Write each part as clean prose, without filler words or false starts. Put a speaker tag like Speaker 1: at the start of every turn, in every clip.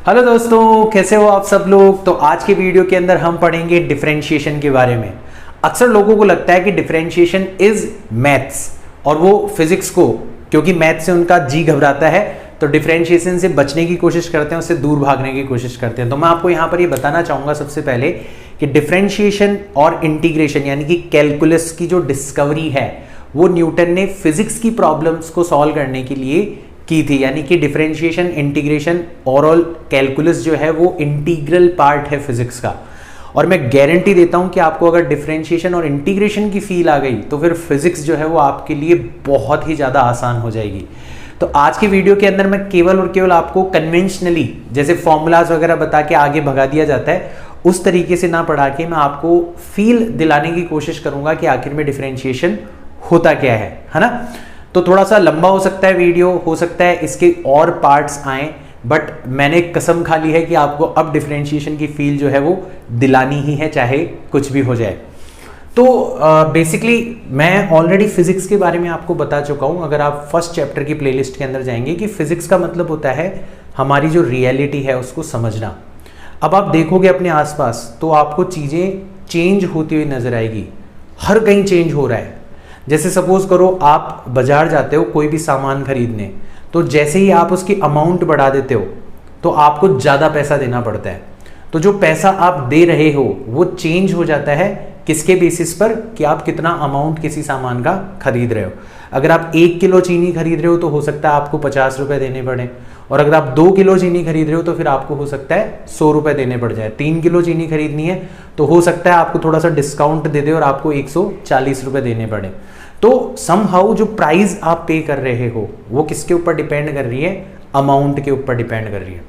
Speaker 1: Hello दोस्तों, कैसे हो आप सब लोग। तो आज के वीडियो के अंदर हम पढ़ेंगे डिफरेंशिएशन के बारे में। अक्सर लोगों को लगता है कि डिफरेंशिएशन इज मैथ्स और वो फिजिक्स को, क्योंकि मैथ्स से उनका जी घबराता है, तो डिफरेंशिएशन से बचने की कोशिश करते हैं, उससे दूर भागने की कोशिश करते हैं। तो मैं आपको यहाँ पर ये बताना चाहूँगा सबसे पहले कि डिफरेंशिएशन और इंटीग्रेशन यानी कि कैलकुलस की जो डिस्कवरी है वो न्यूटन ने फिजिक्स की प्रॉब्लम्स को सॉल्व करने के लिए की थी। यानी कि डिफरेंशिएशन, इंटीग्रेशन, ओवरऑल कैलकुलस जो है वो इंटीग्रल पार्ट है फिजिक्स का। और मैं गारंटी देता हूं कि आपको अगर डिफरेंशिएशन और इंटीग्रेशन की फील आ गई तो फिर फिजिक्स जो है वो आपके लिए बहुत ही ज़्यादा आसान हो जाएगी। तो आज की वीडियो के अंदर मैं केवल और केवल आपको कन्वेंशनली जैसे फॉर्मूलाज वगैरह बता के आगे भगा दिया जाता है उस तरीके से ना पढ़ा के मैं आपको फील दिलाने की कोशिश करूंगा कि आखिर में डिफरेंशिएशन होता क्या है ना। तो थोड़ा सा लंबा हो सकता है वीडियो, हो सकता है इसके और पार्ट्स आएँ, बट मैंने कसम खा ली है कि आपको अब डिफरेंशिएशन की फील जो है वो दिलानी ही है, चाहे कुछ भी हो जाए। तो बेसिकली मैं ऑलरेडी फिजिक्स के बारे में आपको बता चुका हूँ। अगर आप फर्स्ट चैप्टर की प्लेलिस्ट के अंदर जाएंगे कि फिजिक्स का मतलब होता है हमारी जो रियलिटी है उसको समझना। अब आप देखोगे अपने आसपास तो आपको चीज़ें चेंज होती हुई नजर आएगी, हर कहीं चेंज हो रहा है। जैसे सपोज करो आप बाजार जाते हो कोई भी सामान खरीदने, तो जैसे ही आप उसकी अमाउंट बढ़ा देते हो तो आपको ज़्यादा पैसा देना पड़ता है। तो जो पैसा आप दे रहे हो वो चेंज हो जाता है किसके बेसिस पर, कि आप कितना अमाउंट किसी सामान का खरीद रहे हो। अगर आप 1 किलो चीनी खरीद रहे हो तो हो सकता है आपको 50 रुपये देने पड़े, और अगर आप 2 किलो चीनी खरीद रहे हो तो फिर आपको हो सकता है 100 रुपये देने पड़ जाए। 3 किलो चीनी खरीदनी है तो हो सकता है आपको थोड़ा सा डिस्काउंट दे दे और आपको 140 रुपये देने पड़े। तो समहाउ जो प्राइस आप पे कर रहे हो वो किसके ऊपर डिपेंड कर रही है, अमाउंट के ऊपर डिपेंड कर रही है।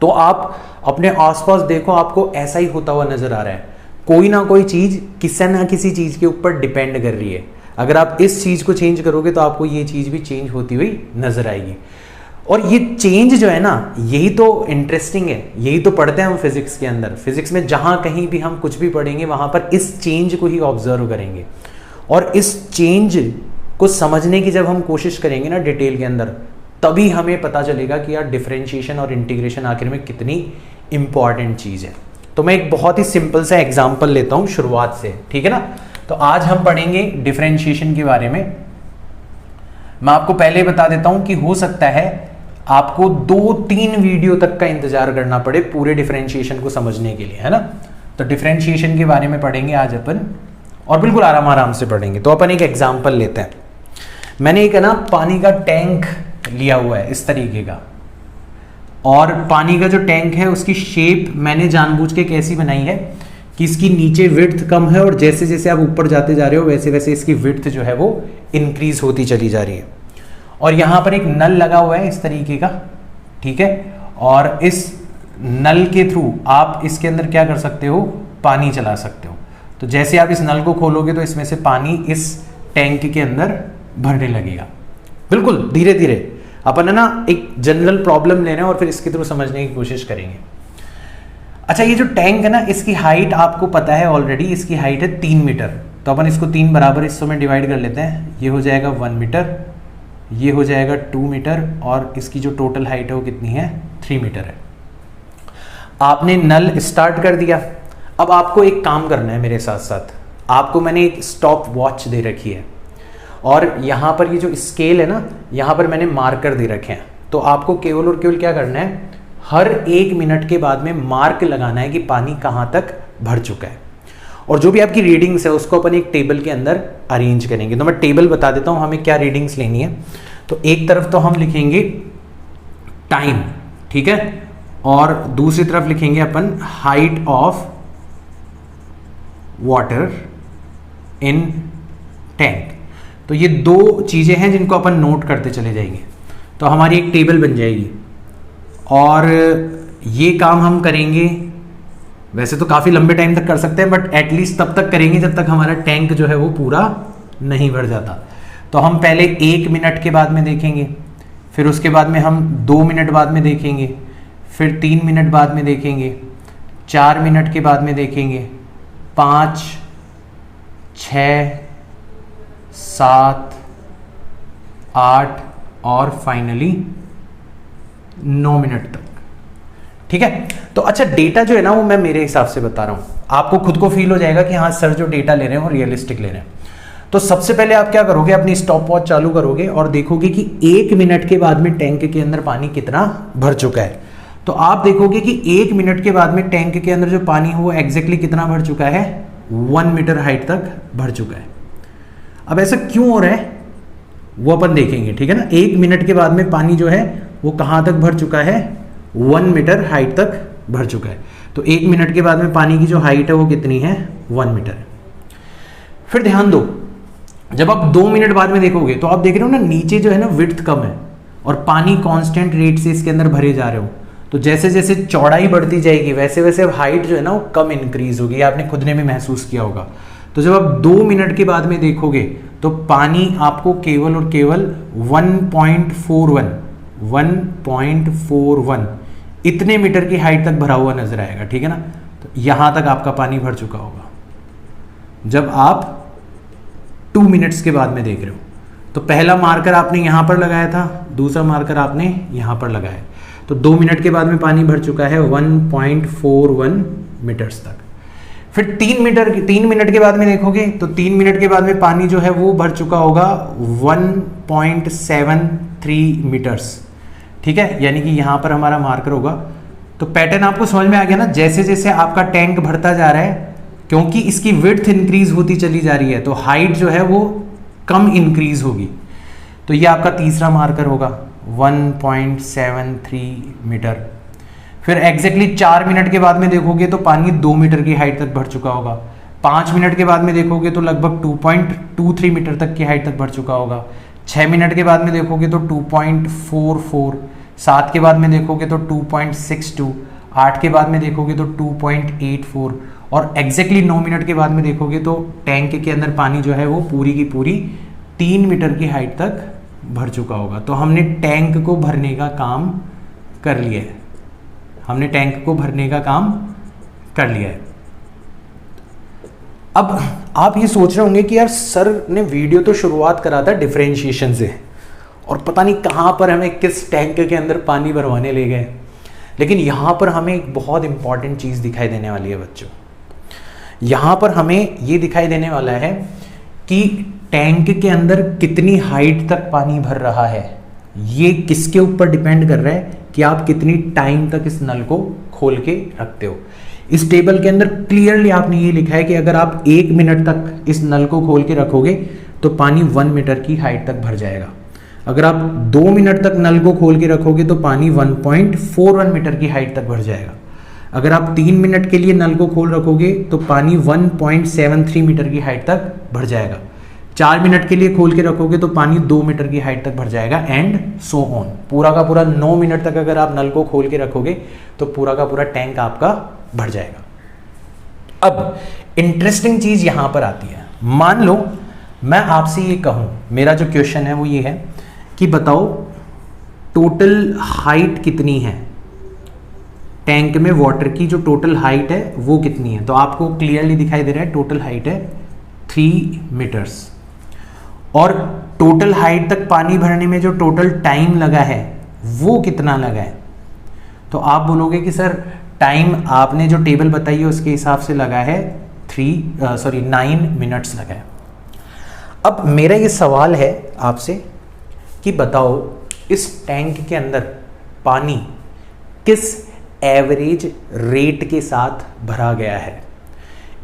Speaker 1: तो आप अपने आसपास देखो, आपको ऐसा ही होता हुआ नजर आ रहा है। कोई ना कोई चीज किसी ना किसी चीज के ऊपर डिपेंड कर रही है। अगर आप इस चीज को चेंज करोगे तो आपको ये चीज भी चेंज होती हुई नजर आएगी। और ये चेंज जो है ना, यही तो इंटरेस्टिंग है, यही तो पढ़ते हैं हम फिजिक्स के अंदर। फिजिक्स में जहां कहीं भी हम कुछ भी पढ़ेंगे वहां पर इस चेंज को ही ऑब्जर्व करेंगे, और इस चेंज को समझने की जब हम कोशिश करेंगे ना डिटेल के अंदर, तभी हमें पता चलेगा कि यार डिफरेंशिएशन और इंटीग्रेशन आखिर में कितनी इंपॉर्टेंट चीज है। तो मैं एक बहुत ही सिंपल सा एग्जांपल लेता हूं शुरुआत से, ठीक है ना। तो आज हम पढ़ेंगे डिफरेंशिएशन के बारे में। मैं आपको पहले बता देता हूं कि हो सकता है आपको 2-3 वीडियो तक का इंतजार करना पड़े पूरे डिफरेंशिएशन को समझने के लिए, है ना। तो डिफरेंशिएशन के बारे में पढ़ेंगे आज अपन, और बिल्कुल आराम आराम से पढ़ेंगे। तो अपन एक एग्जांपल लेते हैं। मैंने एक है ना पानी का टैंक लिया हुआ है इस तरीके का, और पानी का जो टैंक है उसकी शेप मैंने जानबूझ के कैसी बनाई है कि इसकी नीचे विड्थ कम है, और जैसे जैसे आप ऊपर जाते जा रहे हो वैसे वैसे इसकी विड्थ जो है वो इंक्रीज होती चली जा रही है। और यहाँ पर एक नल लगा हुआ है इस तरीके का, ठीक है। और इस नल के थ्रू आप इसके अंदर क्या कर सकते हो, पानी चला सकते हो। तो जैसे आप इस नल को खोलोगे तो इसमें से पानी इस टैंक के अंदर भरने लगेगा, बिल्कुल धीरे धीरे। अपन है ना एक जनरल प्रॉब्लम ले रहे हैं और फिर इसके थ्रू समझने की कोशिश करेंगे। अच्छा, ये जो टैंक है ना इसकी हाइट आपको पता है ऑलरेडी, इसकी हाइट है 3 मीटर। तो अपन इसको 3 बराबर हिस्सों में डिवाइड कर लेते हैं। ये हो जाएगा 1 मीटर, ये हो जाएगा 2 मीटर, और इसकी जो टोटल हाइट है वो कितनी है, 3 मीटर है। आपने नल स्टार्ट कर दिया। अब आपको एक काम करना है मेरे साथ साथ। आपको मैंने एक स्टॉप वॉच दे रखी है, और यहाँ पर ये जो स्केल है ना, यहाँ पर मैंने मार्कर दे रखे हैं। तो आपको केवल और केवल क्या करना है, हर 1 मिनट के बाद में मार्क लगाना है कि पानी कहाँ तक भर चुका है। और जो भी आपकी रीडिंग्स है उसको अपन एक टेबल के अंदर अरेंज करेंगे। तो मैं टेबल बता देता हूँ हमें क्या रीडिंग्स लेनी है। तो एक तरफ तो हम लिखेंगे टाइम, ठीक है, और दूसरी तरफ लिखेंगे अपन height of water in tank. तो ये 2 चीजें हैं जिनको अपन नोट करते चले जाएंगे, तो हमारी एक टेबल बन जाएगी। और ये काम हम करेंगे, वैसे तो काफी लंबे टाइम तक कर सकते हैं, बट एटलीस्ट तब तक करेंगे जब तक हमारा टैंक जो है वो पूरा नहीं भर जाता। तो हम पहले 1 मिनट के बाद में देखेंगे, फिर उसके बाद में हम 2 मिनट बाद में देखेंगे, फिर 3 मिनट बाद में देखेंगे, 4 मिनट के बाद में देखेंगे, 5, 6, 7, 8 और फाइनली 9 मिनट तक, ठीक है। तो अच्छा डेटा जो है ना वो मैं मेरे हिसाब से बता रहा हूं, आपको खुद को फील हो जाएगा कि हाँ सर जो डेटा ले रहे हैं वो रियलिस्टिक ले रहे हैं। तो सबसे पहले आप क्या करोगे, अपनी स्टॉप वॉच चालू करोगे और देखोगे कि 1 मिनट के बाद में टैंक के अंदर पानी कितना भर चुका है। तो आप देखोगे कि 1 मिनट के बाद में टैंक के अंदर जो पानी है वो एग्जैक्टली कितना भर चुका है, 1 मीटर हाइट तक भर चुका है। अब ऐसा क्यों हो रहा है वो अपन देखेंगे, ठीक है ना। 1 मिनट के बाद में पानी जो है वो कहां तक भर चुका है, 1 मीटर हाइट तक भर चुका है। तो 1 मिनट के बाद में पानी की जो हाइट है वो कितनी है, 1 मीटर है। फिर ध्यान दो, जब आप 2 मिनट बाद में देखोगे तो आप देख रहे हो ना नीचे जो है ना विड्थ कम है और पानी कांस्टेंट रेट से इसके अंदर भरे जा रहे हो। तो जैसे जैसे चौड़ाई बढ़ती जाएगी वैसे वैसे हाइट जो है ना वो कम इंक्रीज होगी, आपने खुद ने भी महसूस किया होगा। तो जब आप 2 मिनट के बाद में देखोगे तो पानी आपको केवल और केवल 1.41 इतने मीटर की हाइट तक भरा हुआ नजर आएगा, ठीक है ना। तो यहां तक आपका पानी भर चुका होगा जब आप 2 मिनट्स के बाद में देख रहे हो। तो पहला मार्कर आपने यहां पर लगाया था, दूसरा मार्कर आपने यहां पर लगाया। तो 2 मिनट के बाद में पानी भर चुका है 1.41 मीटर्स तक। फिर 3 मिनट के बाद में देखोगे तो 3 मिनट के बाद में पानी जो है वो भर चुका होगा 1.73 मीटर्स, ठीक है। यानी कि यहां पर हमारा मार्कर होगा। तो पैटर्न आपको समझ में आ गया ना, जैसे जैसे आपका टैंक भरता जा रहा है क्योंकि इसकी विड्थ इंक्रीज होती चली जा रही है तो हाइट जो है वो कम इंक्रीज होगी। तो ये आपका तीसरा मार्कर होगा 1.73 मीटर। फिर एग्जैक्टली 4 मिनट के बाद में देखोगे तो पानी 2 मीटर की हाइट तक भर चुका होगा। 5 मिनट के बाद में देखोगे तो लगभग 2.23 मीटर तक की हाइट तक भर चुका होगा। 6 मिनट के बाद में देखोगे तो 2.44, 7 के बाद में देखोगे तो 2.62, 8 के बाद में देखोगे तो 2.84 और एग्जैक्टली 9 मिनट के बाद में देखोगे तो टैंक के अंदर पानी जो है वो पूरी की पूरी 3 मीटर की हाइट तक भर चुका होगा। तो हमने टैंक को भरने का काम कर लिया है, हमने टैंक को भरने का काम कर लिया है। अब आप ये सोच रहे होंगे कि यार सर ने वीडियो तो शुरुआत करा था डिफरेंशिएशन से और पता नहीं कहां पर हमें किस टैंक के अंदर पानी भरवाने ले गए, लेकिन यहां पर हमें एक बहुत इंपॉर्टेंट चीज दिखाई देने वाली है बच्चों। यहां पर हमें ये दिखाई देने वाला है कि टैंक के अंदर कितनी हाइट तक पानी भर रहा है। ये किसके ऊपर डिपेंड कर रहा है कि आप कितनी टाइम तक इस नल को खोल के रखते हो। इस टेबल के अंदर क्लियरली आपने ये लिखा है कि अगर आप 1 मिनट तक इस नल को खोल के रखोगे तो पानी 1 मीटर की हाइट तक भर जाएगा। अगर आप 2 मिनट तक नल को खोल के रखोगे तो पानी 1.41 मीटर की हाइट तक भर जाएगा। अगर आप 3 मिनट के लिए नल को खोल रखोगे तो पानी 1.73 मीटर की हाइट तक भर जाएगा। 4 मिनट के लिए खोल के रखोगे तो पानी 2 मीटर की हाइट तक भर जाएगा एंड सो ऑन। पूरा का पूरा 9 मिनट तक अगर आप नल को खोल के रखोगे तो पूरा का पूरा टैंक आपका भर जाएगा। अब इंटरेस्टिंग चीज यहां पर आती है, मान लो मैं आपसे ये कहूं, मेरा जो क्वेश्चन है वो ये है कि बताओ टोटल हाइट कितनी है, टैंक में वाटर की जो टोटल हाइट है वो कितनी है। तो आपको क्लियरली दिखाई दे रहा है टोटल हाइट है 3 मीटर्स और टोटल हाइट तक पानी भरने में जो टोटल टाइम लगा है वो कितना लगा है। तो आप बोलोगे कि सर टाइम आपने जो टेबल बताई है उसके हिसाब से लगा है 9 मिनट्स लगा है। अब मेरा ये सवाल है आपसे कि बताओ इस टैंक के अंदर पानी किस एवरेज रेट के साथ भरा गया है।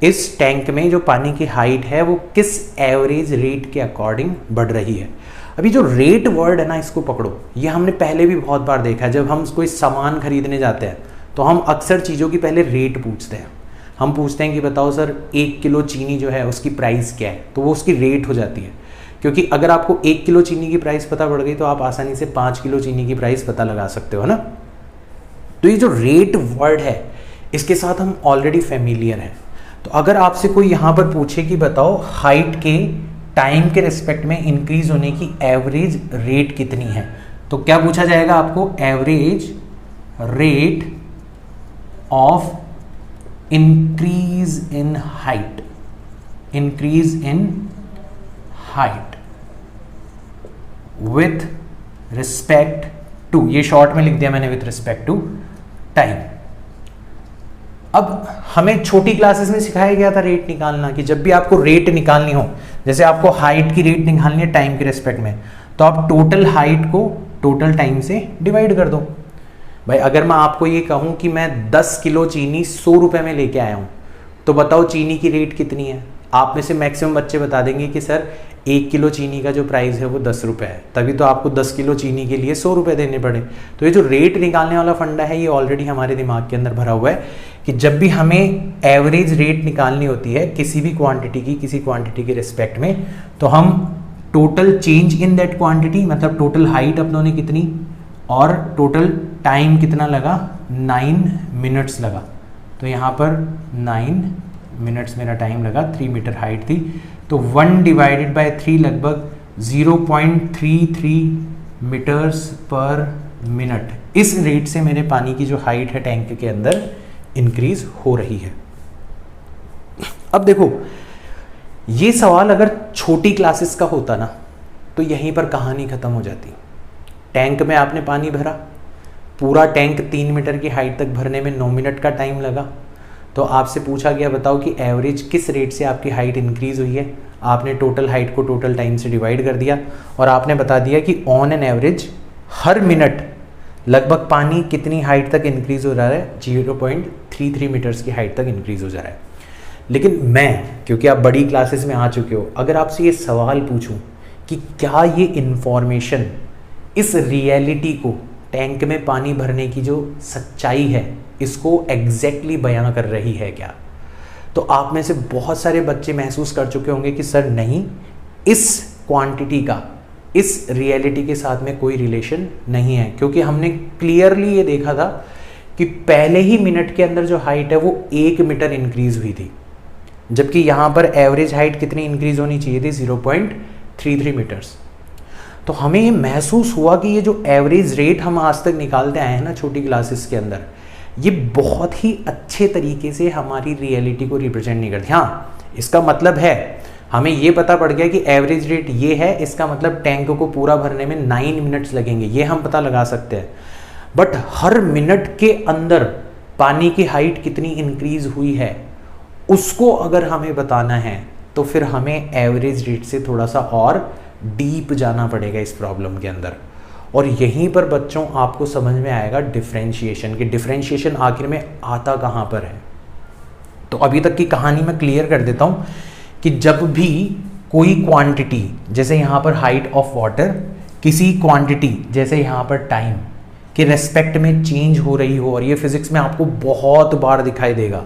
Speaker 1: इस टैंक में जो पानी की हाइट है वो किस एवरेज रेट के अकॉर्डिंग बढ़ रही है। अभी जो रेट वर्ड है ना इसको पकड़ो, ये हमने पहले भी बहुत बार देखा है। जब हम कोई सामान खरीदने जाते हैं तो हम अक्सर चीज़ों की पहले रेट पूछते हैं। हम पूछते हैं कि बताओ सर 1 किलो चीनी जो है उसकी प्राइस क्या है, तो वो उसकी रेट हो जाती है। क्योंकि अगर आपको 1 किलो चीनी की प्राइस पता पड़ गई तो आप आसानी से 5 किलो चीनी की प्राइस पता लगा सकते हो ना। तो ये जो रेट वर्ड है इसके साथ हम ऑलरेडी फेमिलियर हैं। तो अगर आपसे कोई यहाँ पर पूछे कि बताओ हाइट के टाइम के रिस्पेक्ट में इंक्रीज होने की एवरेज रेट कितनी है, तो क्या पूछा जाएगा आपको, average rate of increase in height, increase in height with respect to, ये शॉर्ट में लिख दिया मैंने, विथ रिस्पेक्ट टू टाइम। अब हमें छोटी क्लासेस में सिखाया गया था रेट निकालना, कि जब भी आपको रेट निकालनी हो, जैसे आपको हाइट की रेट निकालनी है टाइम के रिस्पेक्ट में, तो आप टोटल हाइट को टोटल टाइम से डिवाइड कर दो। भाई अगर मैं आपको ये कहूँ कि मैं 10 किलो चीनी 100 रुपये में लेके आया हूँ, तो बताओ चीनी की रेट कितनी है? आप में से मैक्सिमम बच्चे बता देंगे कि सर 1 किलो चीनी का जो प्राइस है वो 10 रुपये है, तभी तो आपको 10 किलो चीनी के लिए 100 रुपये देने पड़े। तो ये जो रेट निकालने वाला फंडा है ये ऑलरेडी हमारे दिमाग के अंदर भरा हुआ है कि जब भी हमें एवरेज रेट निकालनी होती है किसी भी क्वांटिटी की, किसी क्वांटिटी के रिस्पेक्ट में, तो हम total change in that quantity, मतलब टोटल हाइट अपनों ने कितनी और टोटल टाइम कितना लगा, 9 मिनट्स लगा। तो यहाँ पर 9 मिनट्स मेरा टाइम लगा, 3 मीटर हाइट थी, तो 1 डिवाइडेड बाय 3 लगभग 0.33 मीटर्स पर मिनट, इस रेट से मेरे पानी की जो हाइट है टैंक के अंदर इंक्रीज हो रही है। अब देखो ये सवाल अगर छोटी क्लासेस का होता ना तो यहीं पर कहानी खत्म हो जाती। टैंक में आपने पानी भरा, पूरा टैंक 3 मीटर की हाइट तक भरने में 9 मिनट का टाइम लगा, तो आपसे पूछा गया बताओ कि एवरेज किस रेट से आपकी हाइट इंक्रीज हुई है। आपने टोटल हाइट को टोटल टाइम से डिवाइड कर दिया और आपने बता दिया कि on an average her minute लगभग पानी कितनी हाइट तक इंक्रीज हो रहा है, 0.33 मीटर्स की हाइट तक इंक्रीज हो जा रहा है। लेकिन मैं, क्योंकि आप बड़ी क्लासेस में आ चुके हो, अगर आपसे ये सवाल पूछूं कि क्या ये इंफॉर्मेशन इस रियलिटी को, टैंक में पानी भरने की जो सच्चाई है, इसको एग्जैक्टली बयां कर रही है क्या, तो आप में से बहुत सारे बच्चे महसूस कर चुके होंगे कि सर नहीं, इस क्वांटिटी का इस रियलिटी के साथ में कोई रिलेशन नहीं है, क्योंकि हमने क्लियरली ये देखा था कि पहले ही मिनट के अंदर जो हाइट है वो 1 मीटर इंक्रीज हुई थी, जबकि यहाँ पर एवरेज हाइट कितनी इंक्रीज होनी चाहिए थी, 0.33 मीटर्स। तो हमें ये महसूस हुआ कि ये जो एवरेज रेट हम आज तक निकालते आए हैं ना छोटी क्लासेस के अंदर, ये बहुत ही अच्छे तरीके से हमारी रियलिटी को रिप्रेजेंट नहीं करती। हाँ, इसका मतलब है हमें ये पता पड़ गया कि एवरेज रेट ये है, इसका मतलब टैंक को पूरा भरने में 9 मिनट्स लगेंगे, ये हम पता लगा सकते हैं। बट हर मिनट के अंदर पानी की हाइट कितनी इंक्रीज हुई है उसको अगर हमें बताना है तो फिर हमें एवरेज रेट से थोड़ा सा और डीप जाना पड़ेगा इस प्रॉब्लम के अंदर। और यहीं पर बच्चों आपको समझ में आएगा डिफरेंशिएशन, कि डिफरेंशिएशन आखिर में आता कहाँ पर है। तो अभी तक की कहानी मैं क्लियर कर देता हूँ कि जब भी कोई क्वांटिटी, जैसे यहाँ पर हाइट ऑफ वाटर, किसी क्वांटिटी जैसे यहाँ पर टाइम के रेस्पेक्ट में चेंज हो रही हो, और ये फिजिक्स में आपको बहुत बार दिखाई देगा,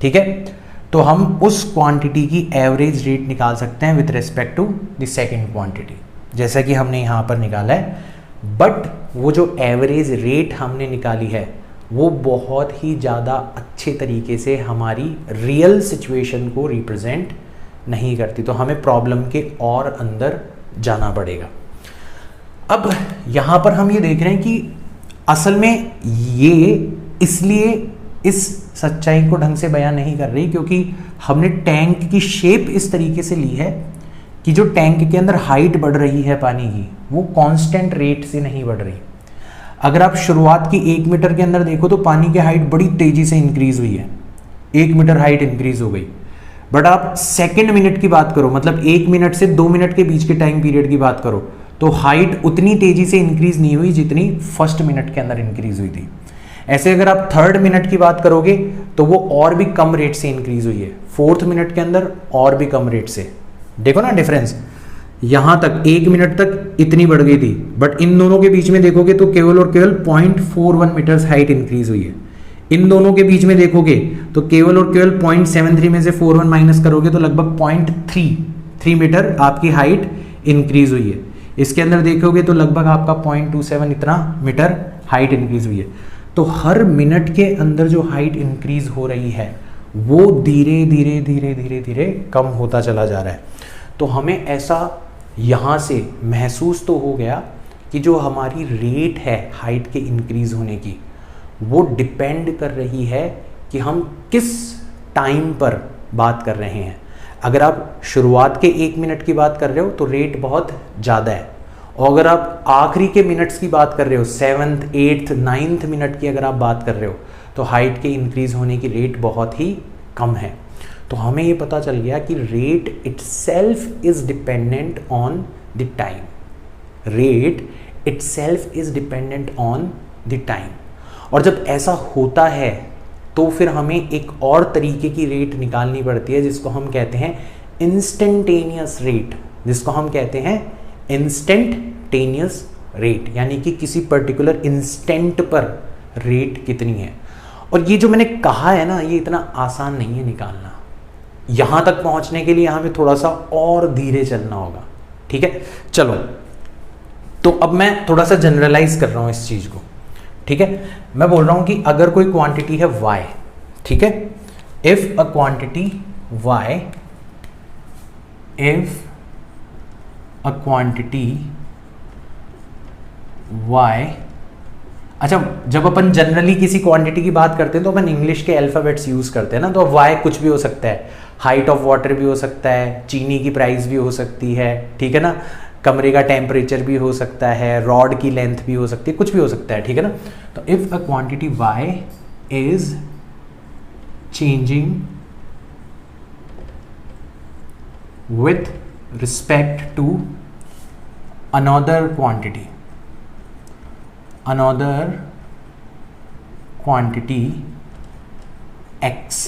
Speaker 1: ठीक है, तो हम उस क्वांटिटी की एवरेज रेट निकाल सकते हैं with respect to the second quantity, जैसा कि हमने यहाँ पर निकाला है। बट वो जो एवरेज रेट हमने निकाली है वो बहुत ही ज़्यादा अच्छे तरीके से हमारी रियल सिचुएशन को रिप्रेजेंट नहीं करती, तो हमें प्रॉब्लम के और अंदर जाना पड़ेगा। अब यहाँ पर हम ये देख रहे हैं कि असल में ये इसलिए इस सच्चाई को ढंग से बयान नहीं कर रही क्योंकि हमने टैंक की शेप इस तरीके से ली है कि जो टैंक के अंदर हाइट बढ़ रही है पानी की वो कांस्टेंट रेट से नहीं बढ़ रही। अगर आप शुरुआत की 1 मीटर के अंदर देखो तो पानी की हाइट बड़ी तेजी से इंक्रीज हुई है, 1 मीटर हाइट इंक्रीज हो गई। बट आप सेकेंड मिनट की बात करो, मतलब 1 मिनट से 2 मिनट के बीच के टाइम पीरियड की बात करो, तो हाइट उतनी तेजी से इंक्रीज नहीं हुई जितनी फर्स्ट मिनट के अंदर इंक्रीज हुई थी। ऐसे अगर आप थर्ड मिनट की बात करोगे तो वो और भी कम रेट से इंक्रीज हुई है, फोर्थ मिनट के अंदर और भी कम रेट से। देखो ना डिफरेंस, यहां तक 1 मिनट तक इतनी बढ़ गई थी, बट इन दोनों के बीच में देखोगे तो केवल और केवल 0.41 मीटर्स हाइट इंक्रीज हुई है। इन दोनों के बीच में देखोगे तो केवल और केवल 0.73 में से 41 माइनस करोगे तो लगभग 0.33 मीटर आपकी हाइट इंक्रीज हुई है। इसके अंदर देखोगे तो लगभग आपका 0.27 इतना मीटर हाइट इंक्रीज हुई है। तो हर मिनट के अंदर जो हाइट इंक्रीज हो रही है वो धीरे धीरे धीरे धीरे धीरे कम होता चला जा रहा है। तो हमें ऐसा यहाँ से महसूस तो हो गया कि जो हमारी रेट है हाइट के इंक्रीज होने की वो डिपेंड कर रही है कि हम किस टाइम पर बात कर रहे हैं। अगर आप शुरुआत के 1 मिनट की बात कर रहे हो तो रेट बहुत ज़्यादा है, और अगर आप आखिरी के मिनट्स की बात कर रहे हो, 7th, 8th, 9th मिनट की अगर आप बात कर रहे हो तो हाइट के इंक्रीज होने की रेट बहुत ही कम है। तो हमें ये पता चल गया कि rate itself is dependent on the time, rate itself is dependent on the time. और जब ऐसा होता है तो फिर हमें एक और तरीके की रेट निकालनी पड़ती है जिसको हम कहते हैं इंस्टेंटेनियस रेट, जिसको हम कहते हैं इंस्टेंटेनियस रेट, यानी कि किसी पर्टिकुलर इंस्टेंट पर रेट कितनी है। और ये जो मैंने कहा है ना, ये इतना आसान नहीं है निकालना। यहां तक पहुंचने के लिए हमें थोड़ा सा और धीरे चलना होगा, ठीक है। चलो, तो अब मैं थोड़ा सा जनरलाइज कर रहा हूं इस चीज को, ठीक है। मैं बोल रहा हूं कि अगर कोई क्वांटिटी है y, ठीक है, if a quantity y, if a quantity y, अच्छा, जब अपन जनरली किसी क्वांटिटी की बात करते हैं तो अपन इंग्लिश के अल्फाबेट्स यूज करते हैं ना, तो y कुछ भी हो सकता है, हाइट ऑफ वाटर भी हो सकता है, चीनी की प्राइस भी हो सकती है, ठीक है ना, कमरे का टेम्परेचर भी हो सकता है, रॉड की लेंथ भी हो सकती है, कुछ भी हो सकता है, ठीक है ना। तो if a quantity y is changing with respect to another quantity x,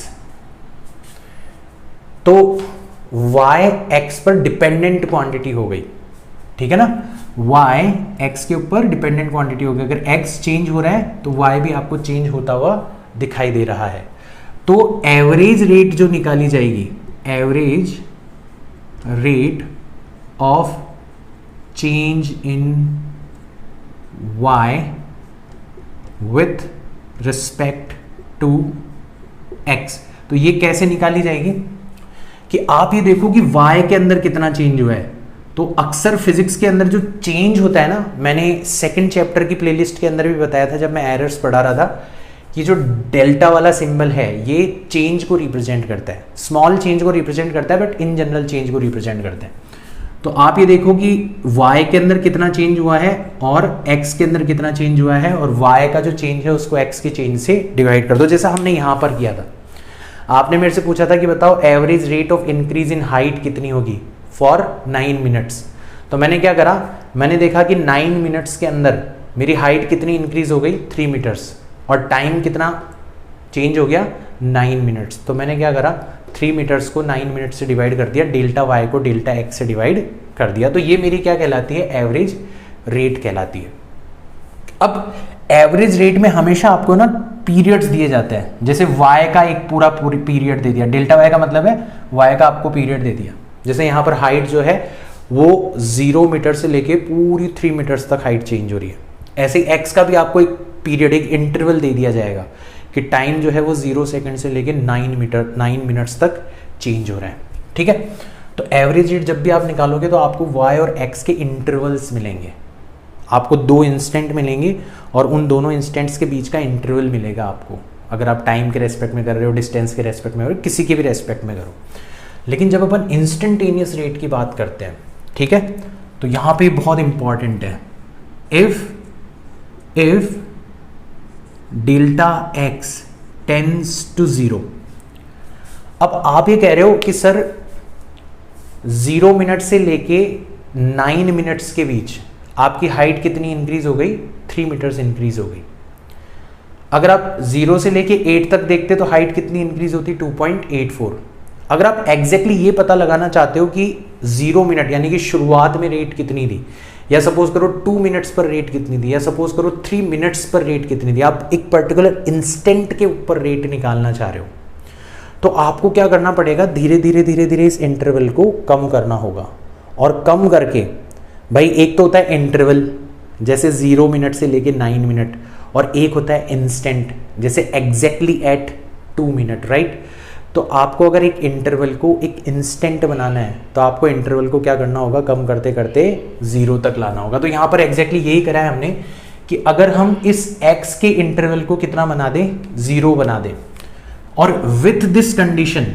Speaker 1: तो y x पर डिपेंडेंट क्वांटिटी हो गई, ठीक है ना। y x के ऊपर डिपेंडेंट क्वांटिटी हो गई। अगर x चेंज हो रहा है तो y भी आपको चेंज होता हुआ दिखाई दे रहा है। तो एवरेज रेट जो निकाली जाएगी, average rate of change in y with respect to x, तो ये कैसे निकाली जाएगी कि आप ये देखो कि y के अंदर कितना चेंज हुआ है। तो अक्सर फिजिक्स के अंदर जो चेंज होता है ना, मैंने सेकंड चैप्टर की प्लेलिस्ट के अंदर भी बताया था जब मैं एरर्स पढ़ा रहा था, कि जो डेल्टा वाला सिंबल है ये चेंज को रिप्रेजेंट करता है, स्मॉल चेंज को रिप्रेजेंट करता है, बट इन जनरल चेंज को रिप्रेजेंट करता है। तो आप ये देखो कि y के अंदर कितना चेंज हुआ है और x के अंदर कितना चेंज हुआ है, और y का जो चेंज है उसको x के चेंज से डिवाइड कर दो, जैसा हमने यहां पर किया था। आपने मेरे से पूछा था कि बताओ average rate of increase in height कितनी होगी फॉर 9 मिनट्स। तो मैंने क्या करा, मैंने देखा कि 9 मिनट्स के अंदर मेरी हाइट कितनी इंक्रीज हो गई, 3 मीटर्स, और टाइम कितना चेंज हो गया, 9 मिनट्स। तो मैंने क्या करा, 3 मीटर्स को 9 मिनट से डिवाइड कर दिया, डेल्टा y को डेल्टा x से डिवाइड कर दिया। तो ये मेरी क्या कहलाती है, एवरेज रेट कहलाती है। अब एवरेज रेट में हमेशा आपको ना पीरियड्स दिए जाते हैं, जैसे y का एक पूरा पीरियड दे दिया, डेल्टा y का मतलब है y का आपको पीरियड दे दिया। जैसे यहाँ पर हाइट जो है वो 0 मीटर से लेके पूरी 3 मीटर्स तक हाइट चेंज हो रही है, ऐसे ही x का भी आपको एक पीरियड, एक इंटरवल दे दिया जाएगा कि टाइम जो है वो 0 सेकंड से लेके 9 मिनट्स तक चेंज हो रहा है, ठीक है। तो एवरेज रेट जब भी आप निकालोगे तो आपको y और x के इंटरवल्स मिलेंगे, आपको 2 इंस्टेंट मिलेंगे और उन दोनों इंस्टेंट्स के बीच का इंटरवल मिलेगा आपको, अगर आप टाइम के रेस्पेक्ट में कर रहे हो, डिस्टेंस के रेस्पेक्ट में कर रहे हो, किसी के भी रेस्पेक्ट में करो। लेकिन जब अपन इंस्टेंटेनियस रेट की बात करते हैं, ठीक है, तो यहाँ पे बहुत इंपॉर्टेंट है, if delta x tends to 0। अब आप ये कह रहे हो कि सर 0 मिनट से लेके 9 मिनट्स के बीच आपकी हाइट कितनी इंक्रीज हो गई, 3 मीटर्स इंक्रीज हो गई। अगर आप 0 से लेके 8 तक देखते तो हाइट कितनी इंक्रीज होती, 2.84। अगर आप एग्जैक्टली ये पता लगाना चाहते हो कि 0 मिनट यानी कि शुरुआत में रेट कितनी थी, या सपोज करो 2 मिनट्स पर रेट कितनी थी, या सपोज करो 3 मिनट्स पर रेट कितनी थी, आप एक पर्टिकुलर इंस्टेंट के ऊपर रेट निकालना चाह रहे हो, तो आपको क्या करना पड़ेगा, धीरे धीरे इस इंटरवल को कम करना होगा। और कम करके भाई, एक तो होता है इंटरवल जैसे 0 मिनट से लेके 9 मिनट, और एक होता है इंस्टेंट जैसे एग्जैक्टली एट 2 मिनट, राइट। तो आपको अगर एक इंटरवल को एक इंस्टेंट बनाना है तो आपको इंटरवल को क्या करना होगा, कम करते करते 0 तक लाना होगा। तो यहाँ पर एग्जैक्टली यही करा है हमने कि अगर हम इस x के इंटरवल को कितना बना दें, 0 बना दें, और विथ दिस कंडीशन,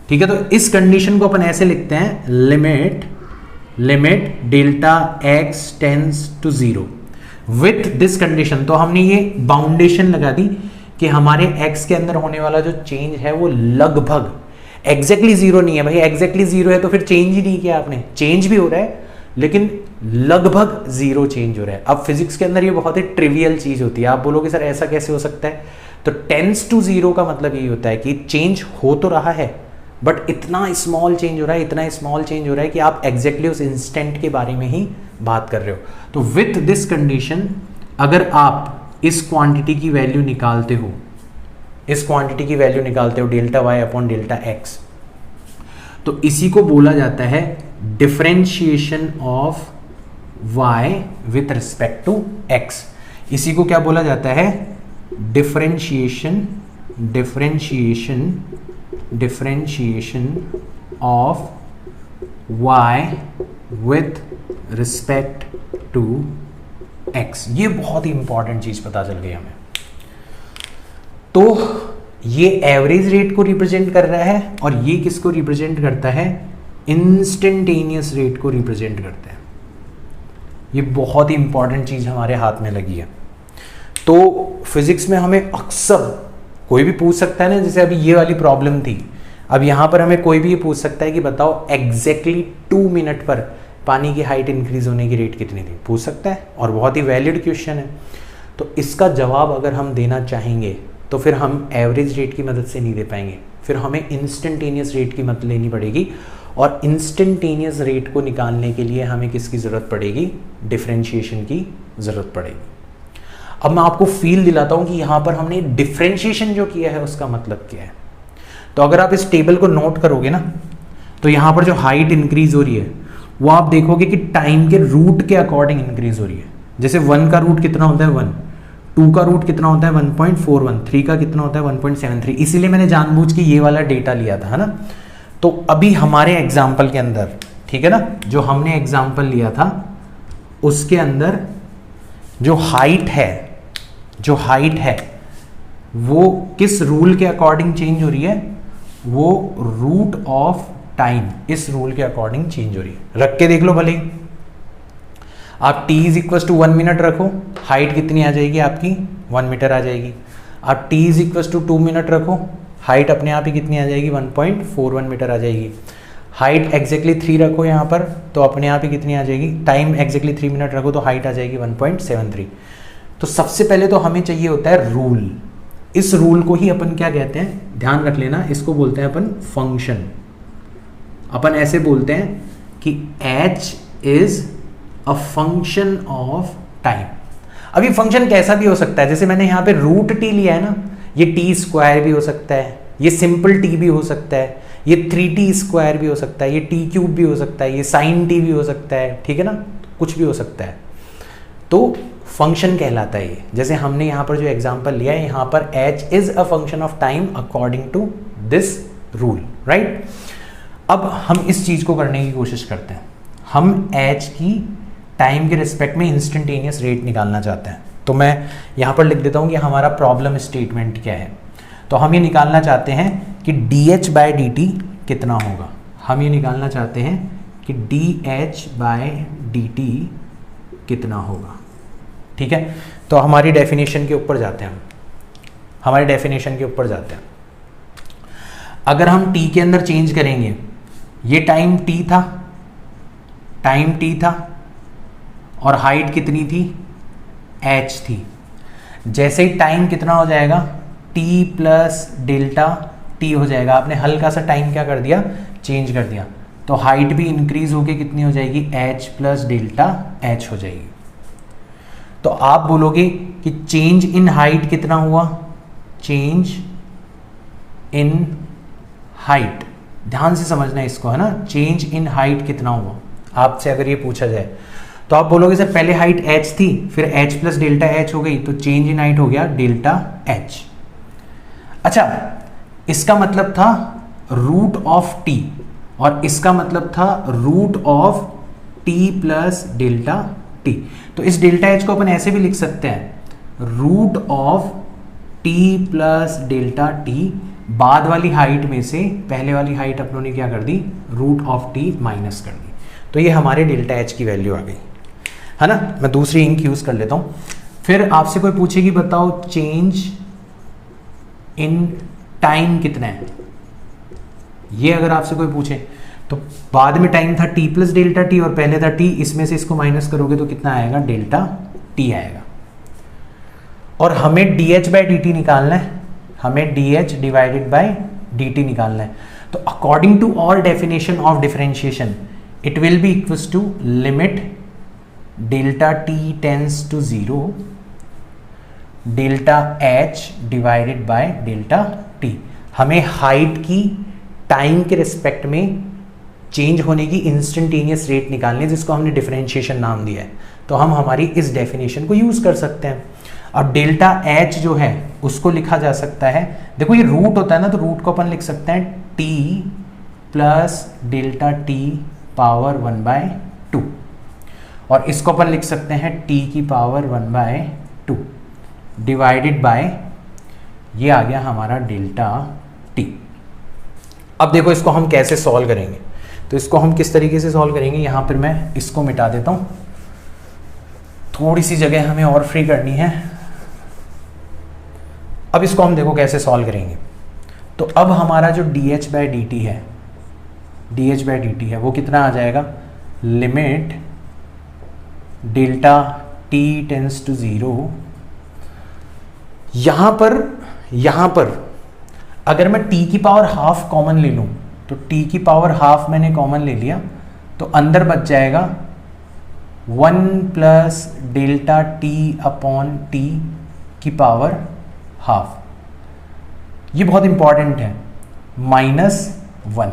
Speaker 1: ठीक है, तो इस कंडीशन को अपन ऐसे लिखते हैं, limit delta x tends to 0 with this condition, तो हमने ये बाउंडेशन लगा दी कि हमारे x के अंदर होने वाला जो चेंज है वो लगभग एग्जैक्टली जीरो नहीं है। भाई एग्जैक्टली जीरो है तो फिर चेंज ही नहीं किया आपने, चेंज भी हो रहा है लेकिन लगभग जीरो चेंज हो रहा है। अब फिजिक्स के अंदर ये बहुत ही ट्रिवियल चीज होती है। आप बोलोगे सर ऐसा कैसे हो सकता है, तो टेंस टू जीरो का मतलब यही होता है कि चेंज हो तो रहा है बट इतना स्मॉल चेंज हो रहा है, इतना स्मॉल चेंज हो रहा है कि आप एग्जैक्टली उस इंस्टेंट के बारे में ही बात कर रहे हो। तो विथ दिस कंडीशन अगर आप इस क्वांटिटी की वैल्यू निकालते हो, इस क्वांटिटी की वैल्यू निकालते हो delta Y upon delta X, तो इसी को बोला जाता है differentiation of y with respect to x। इसी को क्या बोला जाता है, differentiation of y with respect to x। ये बहुत ही इंपॉर्टेंट चीज पता चल गई हमें। तो ये एवरेज रेट को रिप्रेजेंट कर रहा है और ये किसको रिप्रेजेंट करता है, इंस्टेंटेनियस रेट को रिप्रेजेंट करता है। ये बहुत ही इंपॉर्टेंट चीज हमारे हाथ में लगी है। तो फिजिक्स में हमें अक्सर कोई भी पूछ सकता है ना, जैसे अभी ये वाली प्रॉब्लम थी, अब यहां पर हमें कोई भी ये पूछ सकता है कि बताओ एग्जैक्टली 2 मिनट पर पानी की हाइट इंक्रीज होने की रेट कितनी थी, पूछ सकता है और बहुत ही वैलिड क्वेश्चन है। तो इसका जवाब अगर हम देना चाहेंगे तो फिर हम एवरेज रेट की मदद से नहीं दे पाएंगे, फिर हमें इंस्टेंटेनियस रेट की मदद लेनी पड़ेगी। और इंस्टेंटेनियस रेट को निकालने के लिए हमें किसकी ज़रूरत पड़ेगी, डिफरेंशिएशन की ज़रूरत पड़ेगी। अब मैं आपको फील दिलाता हूं कि यहां पर हमने डिफरेंशिएशन जो किया है उसका मतलब क्या है। तो अगर आप इस टेबल को नोट करोगे ना, तो यहां पर जो हाइट इंक्रीज हो रही है वो आप देखोगे कि टाइम के रूट के अकॉर्डिंग इंक्रीज हो रही है। जैसे 1 का रूट कितना होता है 1, 2 का रूट कितना होता है 1.41, 3 का कितना होता है 1.73। इसीलिए मैंने जानबूझ के ये वाला डेटा लिया था, है ना। तो अभी हमारे एग्जाम्पल के अंदर, ठीक है ना, जो हमने एग्जाम्पल लिया था उसके अंदर जो हाइट है वो किस रूल के अकॉर्डिंग चेंज हो रही है, वो रूट ऑफ टाइम, इस रूल के अकॉर्डिंग चेंज हो रही है। रख के देख लो भले ही, आप t is equal to 1 minute रखो, हाइट कितनी आ जाएगी आपकी 1 मीटर आ जाएगी। आप t is equal to 2 minute रखो, हाइट अपने आप ही कितनी आ जाएगी 1.41 मीटर आ जाएगी। हाइट एग्जैक्टली 3 रखो यहाँ पर तो अपने आप ही कितनी आ जाएगी, टाइम एग्जैक्टली 3 मिनट रखो तो हाइट आ जाएगी 1.73। तो सबसे पहले तो हमें चाहिए होता है रूल। इस रूल को ही अपन क्या कहते हैं, ध्यान रख लेना, इसको बोलते हैं अपन फंक्शन। अपन ऐसे बोलते हैं कि h is a function of time. अब ये फंक्शन कैसा भी हो सकता है, जैसे मैंने यहाँ पे रूट t लिया है ना, ये t स्क्वायर भी हो सकता है, ये सिंपल t भी हो सकता है, ये 3t स्क्वायर भी हो सकता है, ये t क्यूब भी हो सकता है, ये sin t भी हो सकता है, ठीक है ना, कुछ भी हो सकता है। तो फंक्शन कहलाता है ये। जैसे हमने यहाँ पर जो एग्जांपल लिया है, यहाँ पर h is a function of time according to this rule, right. अब हम इस चीज को करने की कोशिश करते हैं, हम h की टाइम के रिस्पेक्ट में इंस्टेंटेनियस रेट निकालना चाहते हैं। तो मैं यहाँ पर लिख देता हूँ कि हमारा प्रॉब्लम स्टेटमेंट क्या है। तो हम ये निकालना चाहते हैं कि dh बाय dt कितना होगा। हम ये निकालना चाहते हैं कि dh बाय dt कितना होगा, ठीक है। तो हमारी डेफिनेशन के ऊपर जाते हैं, हमारी डेफिनेशन के ऊपर जाते हैं। अगर हम t के अंदर चेंज करेंगे, ये टाइम t था और हाइट कितनी थी h थी। जैसे ही टाइम कितना हो जाएगा, t प्लस डेल्टा t हो जाएगा। आपने हल्का सा टाइम क्या कर दिया, चेंज कर दिया, तो हाइट भी इंक्रीज होके कितनी हो जाएगी, h प्लस डेल्टा h हो जाएगी। तो आप बोलोगे कि चेंज इन हाइट कितना हुआ, चेंज इन हाइट, ध्यान से समझना इसको, है ना, चेंज इन हाइट कितना हुआ आपसे अगर ये पूछा जाए, तो आप बोलोगे सर पहले हाइट h थी, फिर h प्लस डेल्टा h हो गई, तो चेंज इन हाइट हो गया डेल्टा h। अच्छा, इसका मतलब था रूट ऑफ t और इसका मतलब था root of t plus delta t। तो इस डेल्टा h को अपन ऐसे भी लिख सकते हैं, root of t plus delta t, बाद वाली हाइट में से पहले वाली हाइट अपनों ने क्या कर दी, रूट ऑफ t माइनस कर दी। तो ये हमारे डेल्टा h की वैल्यू आ गई, है ना, मैं दूसरी इंक यूज कर लेता हूँ। फिर आपसे कोई पूछे कि बताओ चेंज इन टाइम कितना है, ये अगर आपसे कोई पूछे तो बाद में टाइम था t प्लस डेल्टा टी और पहले था t, इसमें से इसको माइनस करोगे तो कितना आएगा, डेल्टा t आएगा। और हमें dh बाई dt निकालना है, हमें dh डिवाइडेड बाई dt निकालना है। तो according to all definition of differentiation it will be equals to limit delta t tends to 0 delta h divided by delta t। हमें हाइट की टाइम के respect में चेंज होने की इंस्टेंटेनियस रेट निकालनी है, जिसको हमने डिफरेंशिएशन नाम दिया है। तो हम हमारी इस डेफिनेशन को यूज कर सकते हैं। अब डेल्टा h जो है उसको लिखा जा सकता है, देखो ये रूट होता है ना, तो रूट को अपन लिख सकते हैं t plus delta t power 1/2 और इसको अपन लिख सकते हैं t की पावर 1/2 डिवाइडेड बाय, ये आ गया हमारा डेल्टा t। अब देखो इसको हम कैसे सॉल्व करेंगे, तो इसको हम किस तरीके से सॉल्व करेंगे, यहाँ पर मैं इसको मिटा देता हूँ, थोड़ी सी जगह हमें और फ्री करनी है। अब इसको हम देखो कैसे सॉल्व करेंगे। तो अब हमारा जो dh बाई dt है, dh बाई dt है वो कितना आ जाएगा, limit delta t tends to 0। यहाँ पर अगर मैं t की पावर हाफ कॉमन ले लूँ तो t की पावर हाफ मैंने कॉमन ले लिया, तो अंदर बच जाएगा 1 plus delta t upon t की पावर हाफ। ये बहुत इंपॉर्टेंट है, -1।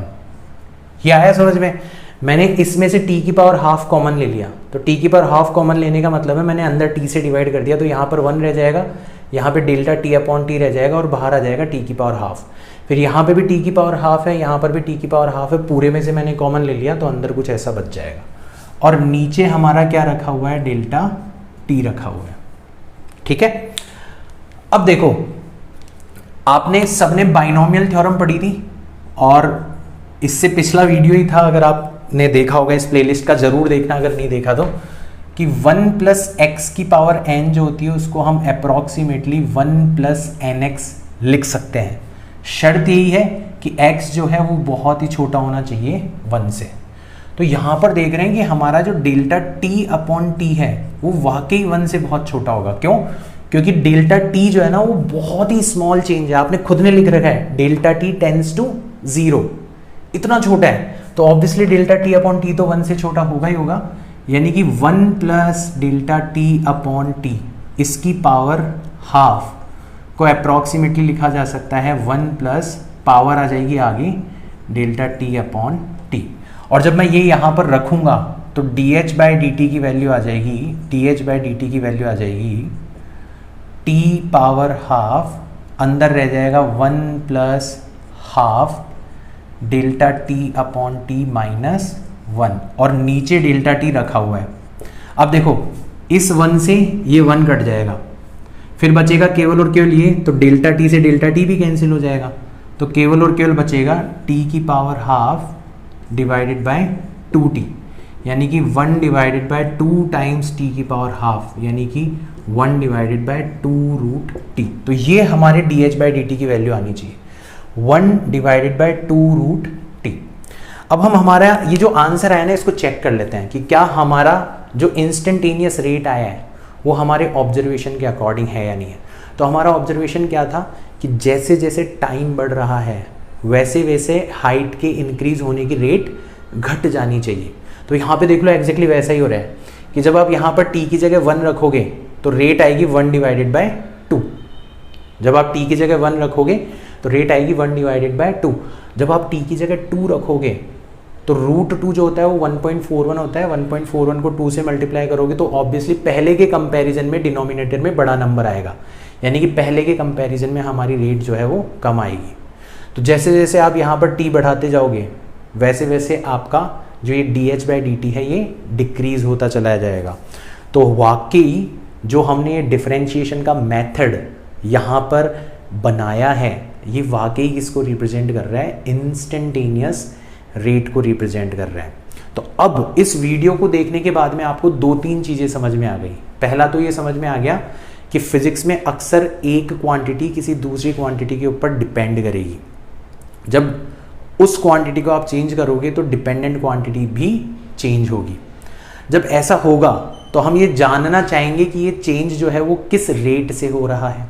Speaker 1: ये आया समझ में। मैंने इसमें से t की पावर हाफ कॉमन ले लिया, तो t की पावर हाफ कॉमन लेने का मतलब है मैंने अंदर t से डिवाइड कर दिया, तो यहाँ पर 1 रह जाएगा, यहाँ पे डेल्टा t अपॉन t रह जाएगा और बाहर आ जाएगा t की पावर हाफ। फिर यहाँ पे भी t की पावर हाफ है, यहाँ पर भी t की पावर हाफ है, पूरे में से मैंने कॉमन ले लिया, तो अंदर कुछ ऐसा बच जाएगा। और नीचे हमारा क्या रखा हुआ है, डेल्टा t रखा हुआ है। ठीक है, अब देखो आपने सबने बाइनोमियल थ्योरम पढ़ी थी और इससे पिछला वीडियो ही था, अगर आपने देखा होगा इस प्लेलिस्ट का जरूर देखना, अगर नहीं देखा तो, कि 1 प्लस एक्स की पावर n जो होती है उसको हम अप्रॉक्सीमेटली 1 प्लस nx लिख सकते हैं। शर्त यही है कि x जो है वो बहुत ही छोटा होना चाहिए 1 से। तो यहाँ पर देख रहे हैं कि हमारा जो डेल्टा t अपॉन टी है वो वाकई 1 से बहुत छोटा होगा। क्यों? क्योंकि डेल्टा t जो है ना वो बहुत ही स्मॉल चेंज है, आपने खुद ने लिख रखा है डेल्टा t टेंस टू 0, इतना छोटा है, तो obviously delta t upon T तो 1 से छोटा होगा ही होगा। यानी कि 1 plus delta t upon T इसकी पावर हाफ को अप्रॉक्सीमेटली लिखा जा सकता है 1 प्लस पावर आ जाएगी आगे डेल्टा t अपॉन टी। और जब मैं ये यहाँ पर रखूँगा तो dh बाई dt की वैल्यू आ जाएगी, dh बाई dt की वैल्यू आ जाएगी t पावर हाफ, अंदर रह जाएगा 1 plus half delta t upon T minus 1 और नीचे डेल्टा t रखा हुआ है। अब देखो इस 1 से ये 1 कट जाएगा, फिर बचेगा केवल और केवल ये, तो डेल्टा t से डेल्टा t भी कैंसिल हो जाएगा, तो केवल और केवल बचेगा t की power half divided by 2t, यानी कि 1 डिवाइडेड बाय 2 टाइम्स t की पावर हाफ, यानी कि 1 डिवाइडेड बाय 2 रूट t। तो ये हमारे dh बाई dt की वैल्यू आनी चाहिए 1 डिवाइडेड बाय 2 रूट t। अब हम हमारा ये जो आंसर आया ना इसको चेक कर लेते हैं कि क्या हमारा जो इंस्टेंटेनियस रेट आया है वो हमारे ऑब्जर्वेशन के अकॉर्डिंग है या नहीं है। तो हमारा ऑब्जर्वेशन क्या था कि जैसे जैसे टाइम बढ़ रहा है वैसे वैसे हाइट के इंक्रीज होने की रेट घट जानी चाहिए। तो यहाँ पे देख लो एग्जैक्टली वैसा ही हो रहा है कि जब आप यहाँ पर t की जगह 1 रखोगे तो रेट आएगी 1 डिवाइडेड बाय 2। जब आप t की जगह 1 रखोगे तो रेट आएगी 1 डिवाइडेड बाय 2। जब आप t की जगह 2 रखोगे तो रूट 2 जो होता है वो 1.41 होता है, 1.41 को 2 से मल्टीप्लाई करोगे तो ऑब्वियसली पहले के कंपैरिजन में डिनोमिनेटर में बड़ा नंबर आएगा, यानी कि पहले के कंपैरिजन में हमारी रेट जो है वो कम आएगी। तो जैसे जैसे आप यहाँ पर t बढ़ाते जाओगे वैसे वैसे आपका जो ये dh बाई dt है ये डिक्रीज होता चला जाएगा। तो वाकई जो हमने ये डिफरेंशिएशन का मेथड यहाँ पर बनाया है ये वाकई किसको रिप्रेजेंट कर रहा है, इंस्टेंटेनियस रेट को रिप्रेजेंट कर रहा है। तो अब इस वीडियो को देखने के बाद में आपको 2-3 चीज़ें समझ में आ गई। पहला तो ये समझ में आ गया कि फिजिक्स में अक्सर एक क्वांटिटी किसी दूसरी क्वांटिटी के ऊपर डिपेंड करेगी। जब उस क्वांटिटी को आप चेंज करोगे तो डिपेंडेंट क्वांटिटी भी चेंज होगी। जब ऐसा होगा तो हम ये जानना चाहेंगे कि ये चेंज जो है वो किस रेट से हो रहा है।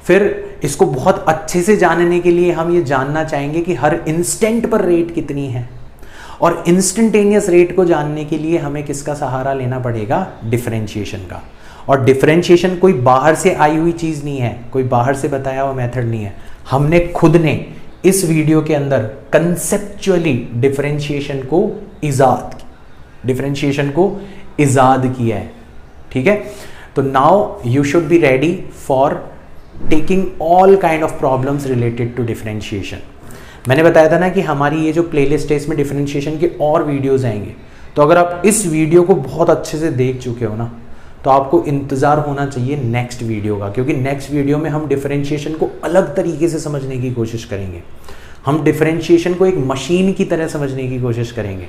Speaker 1: फिर इसको बहुत अच्छे से जानने के लिए हम ये जानना चाहेंगे कि हर इंस्टेंट पर रेट कितनी है, और इंस्टेंटेनियस रेट को जानने के लिए हमें किसका सहारा लेना पड़ेगा? डिफरेंशिएशन का। और डिफरेंशिएशन कोई बाहर से आई हुई चीज़ नहीं है, कोई बाहर से बताया हुआ मेथड नहीं है। हमने खुद ने इस वीडियो के अंदर कंसेप्चुअली डिफरेंशिएशन को इजाद किया है। ठीक है, तो now you should be ready for taking all kind of problems related to differentiation. मैंने बताया था ना कि हमारी ये जो प्लेलिस्ट है इसमें डिफरेंशिएशन के और वीडियोस आएंगे। तो अगर आप इस वीडियो को बहुत अच्छे से देख चुके हो ना, तो आपको इंतज़ार होना चाहिए नेक्स्ट वीडियो का, क्योंकि नेक्स्ट वीडियो में हम डिफरेंशिएशन को अलग तरीके से समझने की कोशिश करेंगे। हम डिफरेंशिएशन को एक मशीन की तरह समझने की कोशिश करेंगे।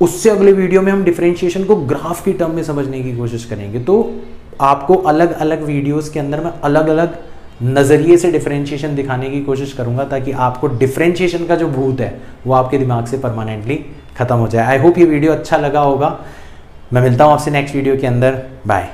Speaker 1: उससे अगले वीडियो में हम डिफरेंशिएशन को ग्राफ की टर्म में समझने की कोशिश करेंगे। तो आपको अलग अलग वीडियोस के अंदर मैं अलग अलग नज़रिए से डिफरेंशिएशन दिखाने की कोशिश करूंगा, ताकि आपको डिफरेंशिएशन का जो भूत है वो आपके दिमाग से परमानेंटली खत्म हो जाए। आई होप ये वीडियो अच्छा लगा होगा। मैं मिलता हूँ आपसे नेक्स्ट वीडियो के अंदर। बाय।